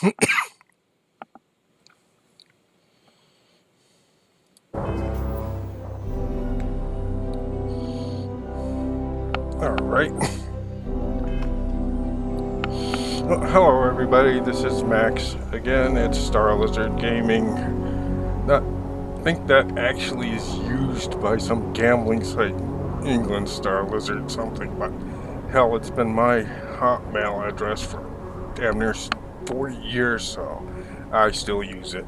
Alright. Well, hello everybody, this is Max. Again, it's Star Lizard Gaming. I think that actually is used by some gambling site, England Star Lizard something, but hell, it's been my Hotmail address for damn near 40 years, so I still use it.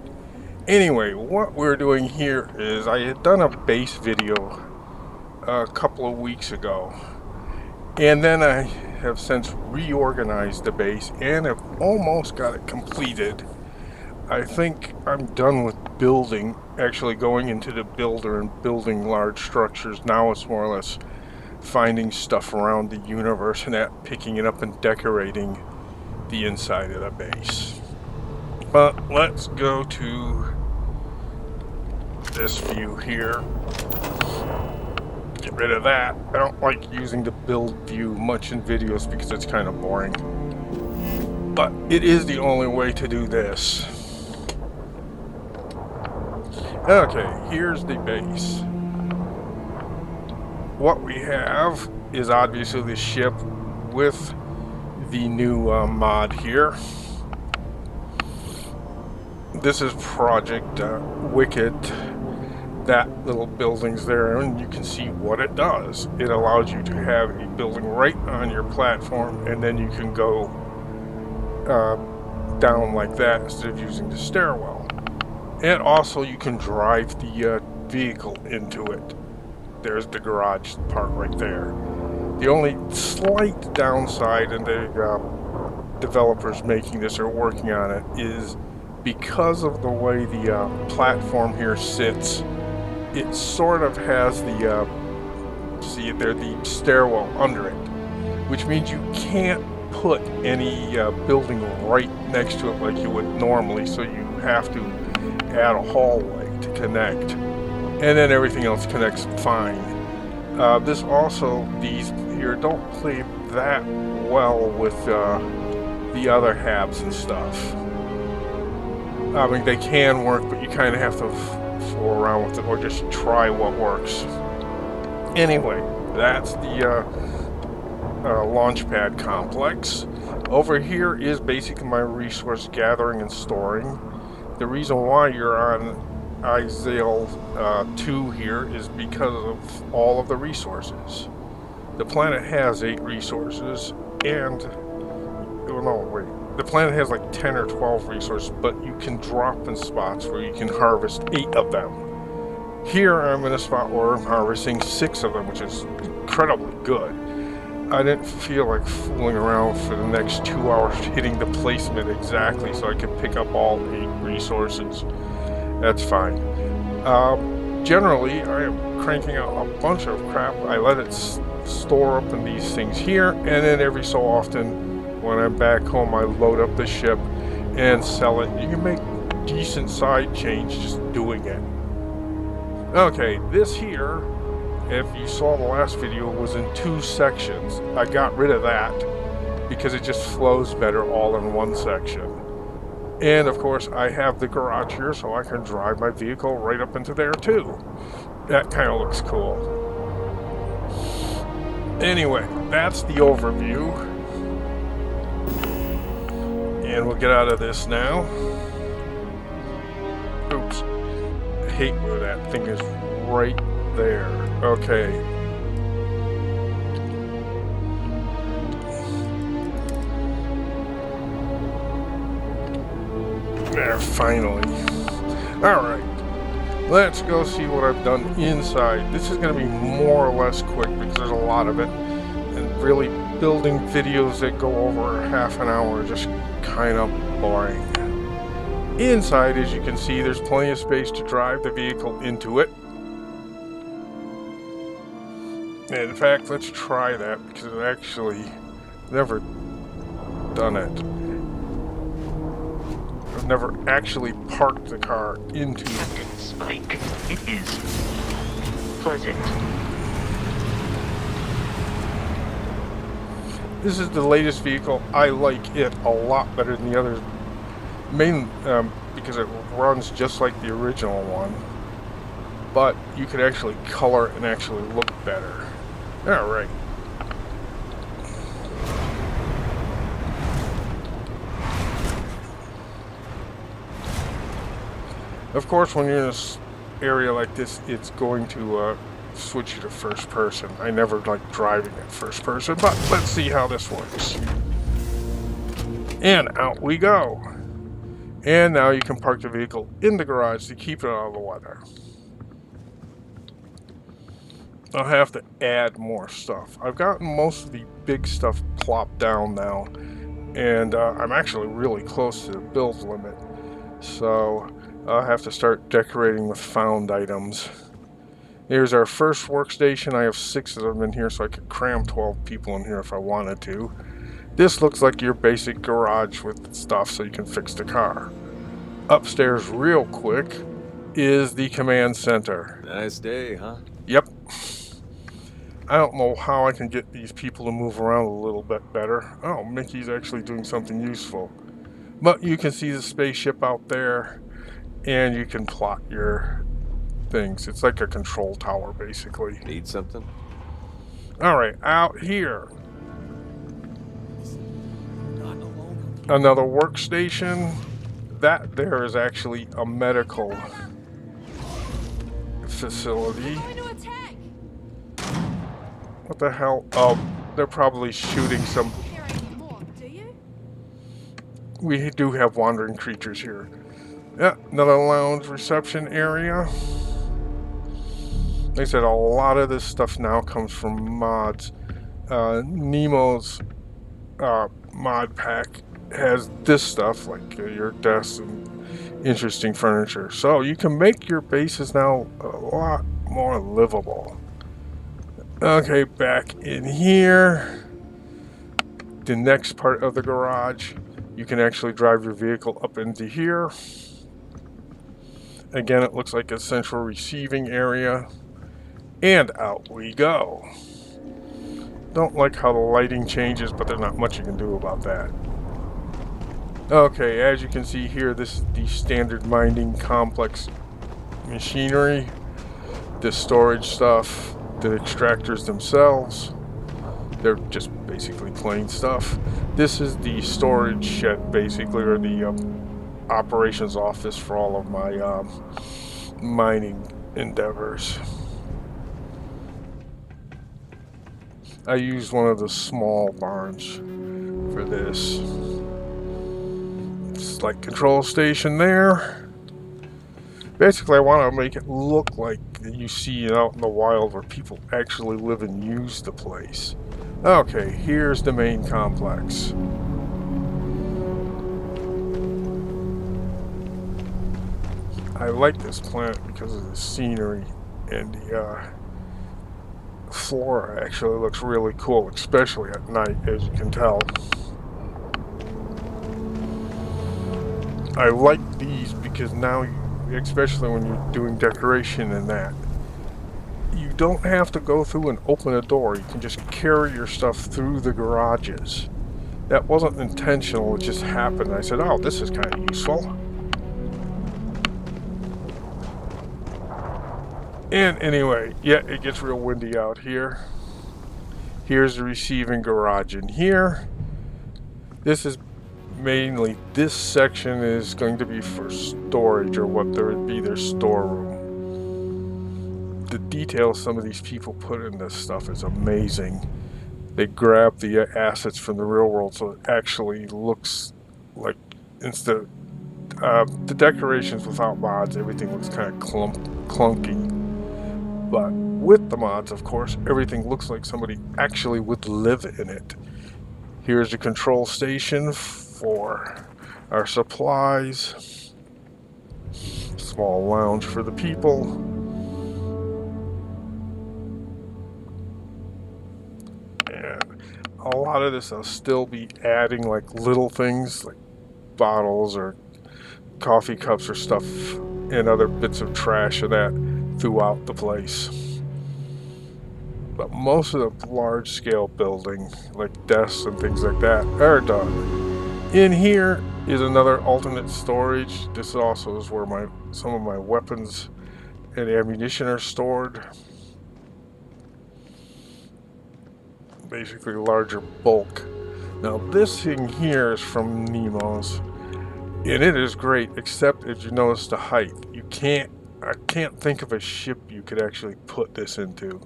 Anyway, what we're doing here is I had done a base video a couple of weeks ago, and then I have since reorganized the base and have almost got it completed. I think I'm done with building, actually going into the builder and building large structures. Now it's more or less finding stuff around the universe and picking it up and decorating the inside of the base. But let's go to this view here. Get rid of that. I don't like using the build view much in videos because it's kind of boring. But it is the only way to do this. Okay, here's the base. What we have is obviously the ship with the new mod here. This is Project Wicked. That little building's there, and you can see what it does. It allows you to have a building right on your platform, and then you can go down like that instead of using the stairwell. And also you can drive the vehicle into it. There's the garage part right there. The only slight downside, and the developers making this or working on it, is because of the way the platform here sits, it sort of has the, see it there, the stairwell under it, which means you can't put any building right next to it like you would normally, so you have to add a hallway to connect, and then everything else connects fine. This also, these here don't play that well with the other Habs and stuff. I mean, they can work, but you kind of have to fool around with it or just try what works. Anyway, that's the launchpad complex. Over here is basically my resource gathering and storing. The reason why you're on Ixyll II here is because of all of the resources. The planet has 8 resources, and the planet has like 10 or 12 resources, but you can drop in spots where you can harvest 8 of them. Here I'm in a spot where I'm harvesting 6 of them, which is incredibly good. I didn't feel like fooling around for the next 2 hours hitting the placement exactly so I could pick up all 8 resources. That's fine. Generally, I am cranking out a bunch of crap. I let it store up in these things here, and then every so often when I'm back home, I load up the ship and sell it. You can make decent side change just doing it. Okay, this here, if you saw the last video, was in 2 sections. I got rid of that because it just flows better all in one section. And of course, I have the garage here, so I can drive my vehicle right up into there too. That kind of looks cool. Anyway, that's the overview. And we'll get out of this now. Oops. I hate where that thing is right there. Okay. There, finally. Alright. Let's go see what I've done inside. This is going to be more or less quick because there's a lot of it. And really, building videos that go over half an hour are just kind of boring. Inside, as you can see, there's plenty of space to drive the vehicle into it. And in fact, let's try that because I've actually never done it. I've never actually parked the car into Captain Spike, it is pleasant. This is the latest vehicle. I like it a lot better than the others because it runs just like the original one, but you can actually color it and actually look better. All right. Of course, when you're in this area like this, it's going to switch you to first person. I never like driving at first person, but let's see how this works. And out we go. And now you can park the vehicle in the garage to keep it out of the weather. I'll have to add more stuff. I've gotten most of the big stuff plopped down now, and I'm actually really close to the build limit. So I'll have to start decorating with found items. Here's our first workstation. I have 6 of them in here, so I could cram 12 people in here if I wanted to. This looks like your basic garage with stuff so you can fix the car. Upstairs real quick is the command center. Nice day, huh? Yep. I don't know how I can get these people to move around a little bit better. Oh, Mickey's actually doing something useful. But you can see the spaceship out there, and you can plot your things. It's like a control tower, basically. Need something? Alright, out here. Another workstation. That there is actually a medical facility. What the hell? Oh, they're probably shooting some... We do have wandering creatures here. Yeah, another lounge reception area. Like I said, a lot of this stuff now comes from mods. Nemo's mod pack has this stuff, like your desks and interesting furniture. So you can make your bases now a lot more livable. Okay, back in here, the next part of the garage, you can actually drive your vehicle up into here. Again, it looks like a central receiving area. And out we go. Don't like how the lighting changes, but there's not much you can do about that. Okay, as you can see here, this is the standard mining complex machinery. The storage stuff, the extractors themselves. They're just basically plain stuff. This is the storage shed, basically, or the operations office for all of my mining endeavors. I used one of the small barns for this. It's like control station there. Basically, I want to make it look like you see it out in the wild where people actually live and use the place. Okay, here's the main complex. I like this planet because of the scenery, and the flora actually looks really cool, especially at night, as you can tell. I like these because now, especially when you're doing decoration and that, you don't have to go through and open a door. You can just carry your stuff through the garages. That wasn't intentional, it just happened. I said, oh, this is kind of useful. And anyway, yeah, it gets real windy out here. Here's the receiving garage in here. This is mainly, this section is going to be for storage, or what there would be their storeroom. The detail some of these people put in this stuff is amazing. They grab the assets from the real world so it actually looks like, instead of the decorations without mods, everything looks kind of clunky. But with the mods, of course, everything looks like somebody actually would live in it. Here's the control station for our supplies. Small lounge for the people. And a lot of this I'll still be adding like little things like bottles or coffee cups or stuff and other bits of trash of that throughout the place. But most of the large scale building, like desks and things like that, are done. In here, is another alternate storage. This also is where some of my weapons and ammunition are stored. Basically larger bulk. Now this thing here is from Nemo's, and it is great, except if you notice the height. I can't think of a ship you could actually put this into.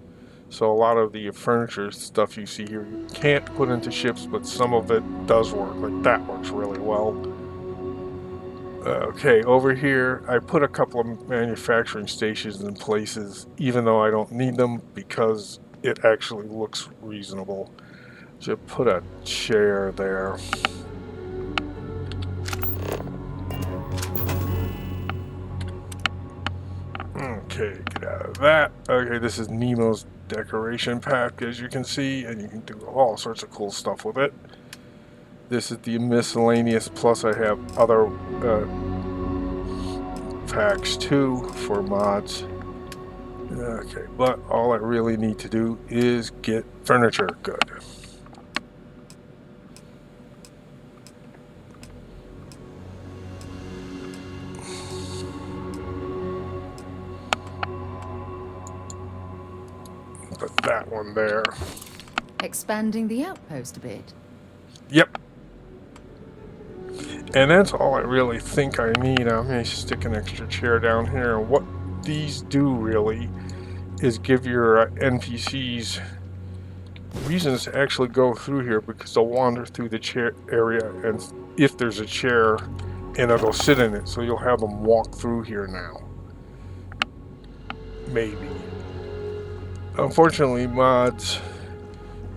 So a lot of the furniture stuff you see here, you can't put into ships, but some of it does work. Like that works really well. Okay, over here, I put a couple of manufacturing stations in places, even though I don't need them, because it actually looks reasonable. Just put a chair there. Okay, get out of that. Okay, this is Nemo's decoration pack, as you can see, and you can do all sorts of cool stuff with it. This is the miscellaneous, plus I have other packs too for mods. Okay, but all I really need to do is get furniture. Good. Put that one there. Expanding the outpost a bit. Yep. And that's all I really think I need. I may stick an extra chair down here. What these do really is give your NPCs reasons to actually go through here, because they'll wander through the chair area, and if there's a chair, and it'll sit in it, so you'll have them walk through here now. Maybe. Unfortunately, mods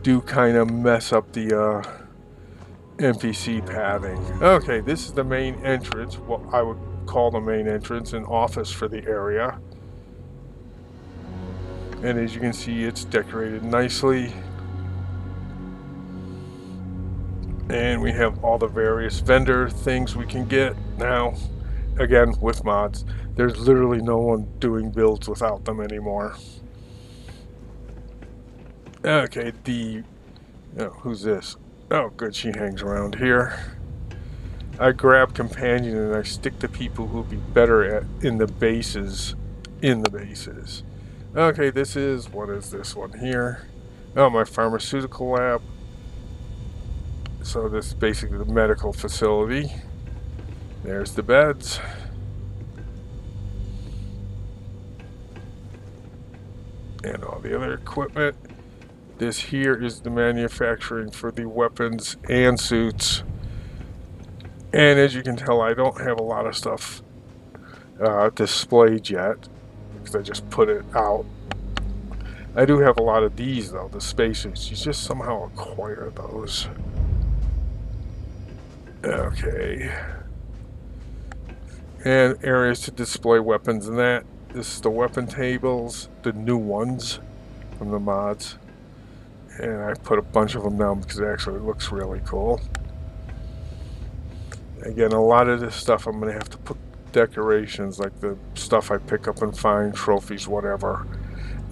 do kind of mess up the NPC pathing. Okay, this is the main entrance, what I would call the main entrance, an office for the area. And as you can see, it's decorated nicely. And we have all the various vendor things we can get now. Again, with mods, there's literally no one doing builds without them anymore. Okay, who's this? Oh, good, she hangs around here. I grab companion and I stick to people who'll be better in the bases. Okay, what is this one here? Oh, my pharmaceutical lab. So this is basically the medical facility. There's the beds. And all the other equipment. This here is the manufacturing for the weapons and suits. And as you can tell, I don't have a lot of stuff displayed yet, because I just put it out. I do have a lot of these though, the spacesuits. You just somehow acquire those. Okay. And areas to display weapons and that. This is the weapon tables, the new ones from the mods. And I put a bunch of them down because it actually looks really cool. Again, a lot of this stuff I'm going to have to put decorations, like the stuff I pick up and find, trophies, whatever,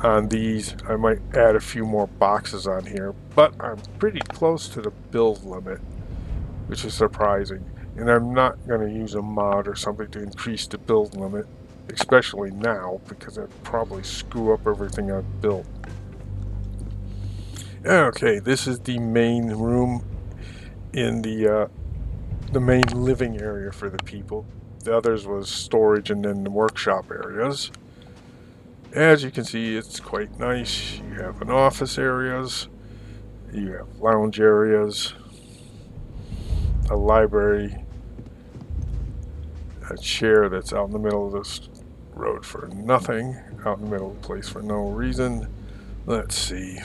on these. I might add a few more boxes on here, but I'm pretty close to the build limit, which is surprising. And I'm not going to use a mod or something to increase the build limit, especially now, because I'd probably screw up everything I've built. Okay, this is the main room in the main living area for the people. The others was storage and then the workshop areas. As you can see, it's quite nice. You have an office areas, you have lounge areas, a library, a chair that's out in the middle of this road for nothing, out in the middle of the place for no reason. Let's see.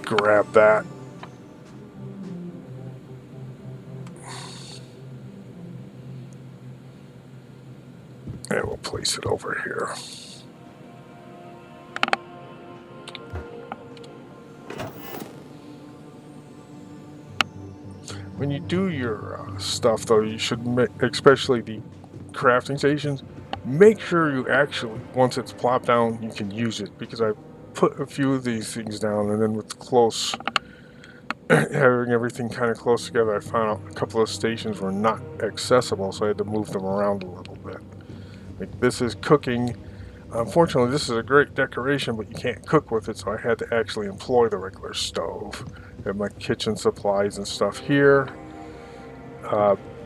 Grab that. And we'll place it over here. When you do your stuff, though, you should make, especially the crafting stations, make sure you actually, once it's plopped down, you can use it, because I put a few of these things down, and then with close, having everything kind of close together, I found out a couple of stations were not accessible, so I had to move them around a little bit. Like this is cooking. Unfortunately, this is a great decoration, but you can't cook with it, so I had to actually employ the regular stove. I have my kitchen supplies and stuff here.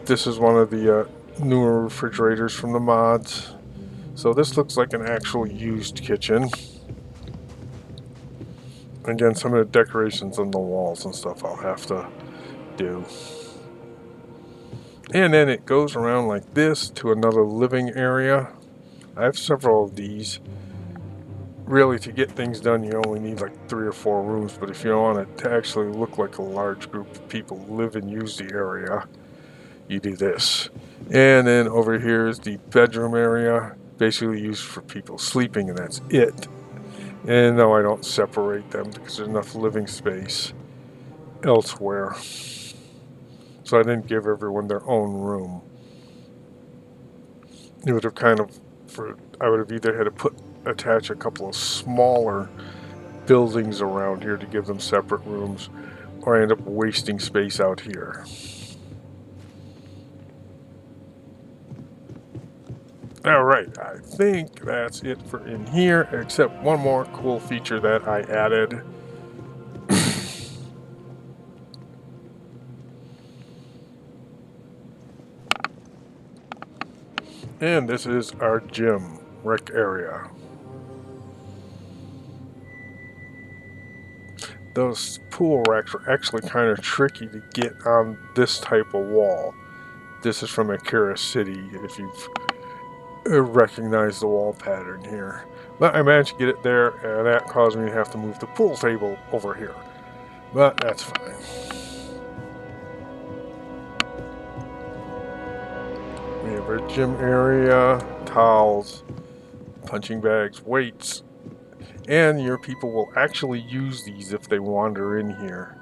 This is one of the newer refrigerators from the mods. So this looks like an actual used kitchen. Again, some of the decorations on the walls and stuff I'll have to do. And then it goes around like this to another living area. I have several of these. Really, to get things done, you only need like 3 or 4 rooms, but if you want it to actually look like a large group of people live and use the area, you do this. And then over here is the bedroom area, basically used for people sleeping, and that's it. And no, I don't separate them because there's enough living space elsewhere. So I didn't give everyone their own room. It would have kind of, I would have either had to attach a couple of smaller buildings around here to give them separate rooms, or I end up wasting space out here. Alright, I think that's it for in here, except one more cool feature that I added. And this is our gym rec area. Those pool racks are actually kind of tricky to get on this type of wall. This is from Akira City, if you've recognized the wall pattern here. But I managed to get it there, and that caused me to have to move the pool table over here. But that's fine. We have our gym area, towels, punching bags, weights, and your people will actually use these if they wander in here.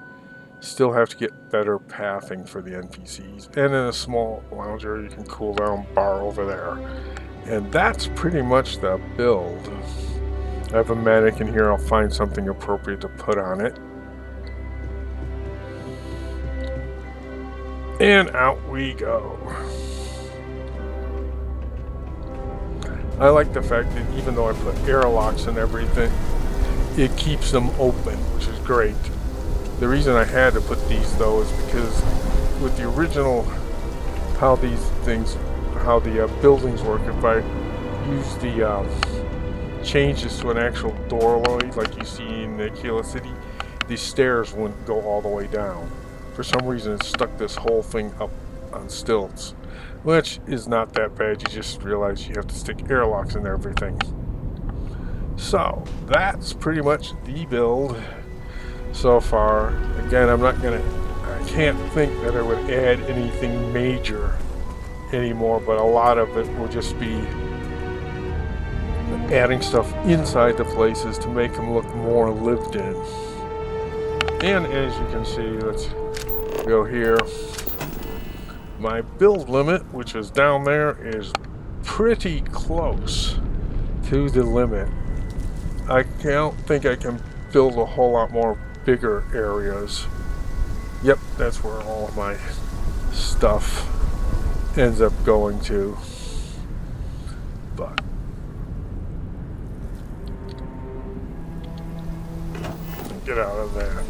Still have to get better pathing for the NPCs. And in a small lounge area, you can cool down bar over there. And that's pretty much the build. I have a mannequin here. I'll find something appropriate to put on it. And out we go. I like the fact that even though I put airlocks and everything, it keeps them open, which is great. The reason I had to put these though is because with the original, how the buildings work, if I use the changes to an actual doorway like you see in the Ixyll City, the stairs wouldn't go all the way down. For some reason it stuck this whole thing up on stilts, which is not that bad. You just realize you have to stick airlocks in everything. So that's pretty much the build so far. Again, I can't think that I would add anything major anymore, but a lot of it will just be adding stuff inside the places to make them look more lived in. And as you can see, let's go here. My build limit, which is down there, is pretty close to the limit. I don't think I can build a whole lot more bigger areas. Yep, that's where all of my stuff ends up going to. But get out of that.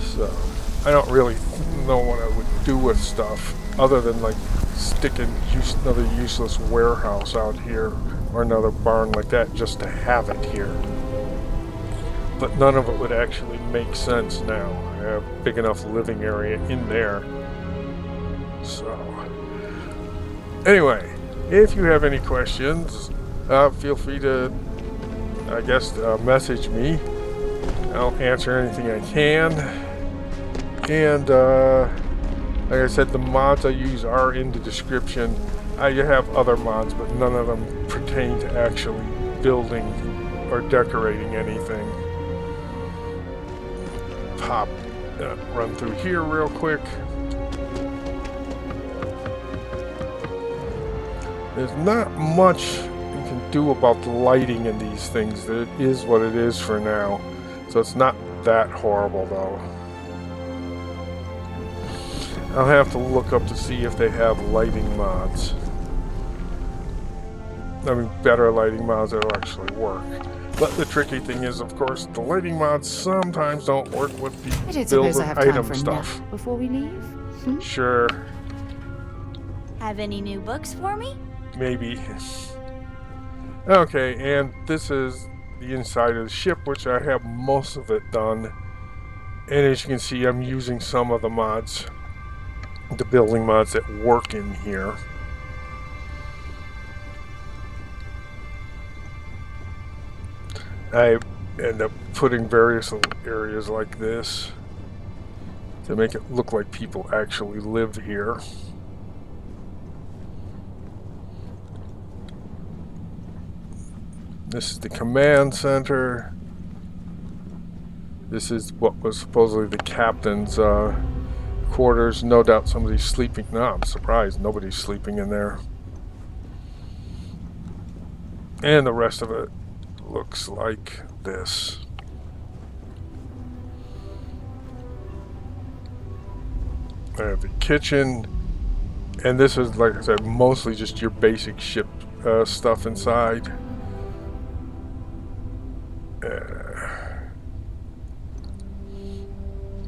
So I don't really know what I would do with stuff other than like sticking another useless warehouse out here or another barn like that just to have it here. But none of it would actually make sense now. I have a big enough living area in there. So anyway, if you have any questions, feel free to, I guess, message me. I'll answer anything I can. And like I said, the mods I use are in the description. I have other mods, but none of them pertain to actually building or decorating anything. Run through here real quick. There's not much you can do about the lighting in these things. It is what it is for now. So it's not that horrible, though. I'll have to look up to see if they have lighting mods. I mean, better lighting mods that'll actually work. But the tricky thing is, of course, the lighting mods sometimes don't work with I the don't build suppose I with have time item for a stuff. nap before we leave. Sure, Have any new books for me? maybe. Okay, and this is the inside of the ship, which I have most of it done. And as you can see, I'm using some of the mods, the building mods that work in here. I end up putting various little areas like this to make it look like people actually live here. This is the command center. This is what was supposedly the captain's quarters. No doubt somebody's sleeping. No, I'm surprised nobody's sleeping in there. And the rest of it looks like this. I have the kitchen, and this is, like I said, mostly just your basic ship stuff inside.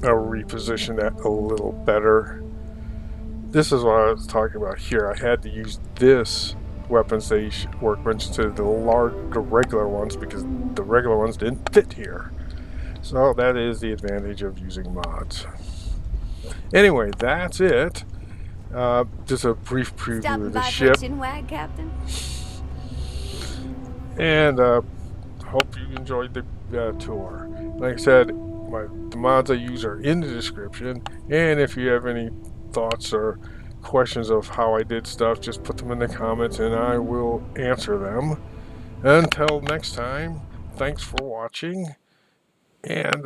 I'll reposition that a little better. This is what I was talking about here. I had to use this weapon station workbench to the regular ones because the regular ones didn't fit here. So that is the advantage of using mods. Anyway, that's it. Just a brief preview Stopping of the by ship. for a chinwag, Captain? And hope you enjoyed the tour. Like I said, the mods I use are in the description, and if you have any thoughts or questions of how I did stuff, just put them in the comments and I will answer them. Until next time, thanks for watching, and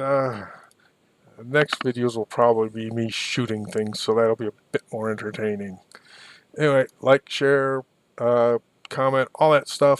next videos will probably be me shooting things, so that'll be a bit more entertaining. Anyway, like, share, comment, all that stuff.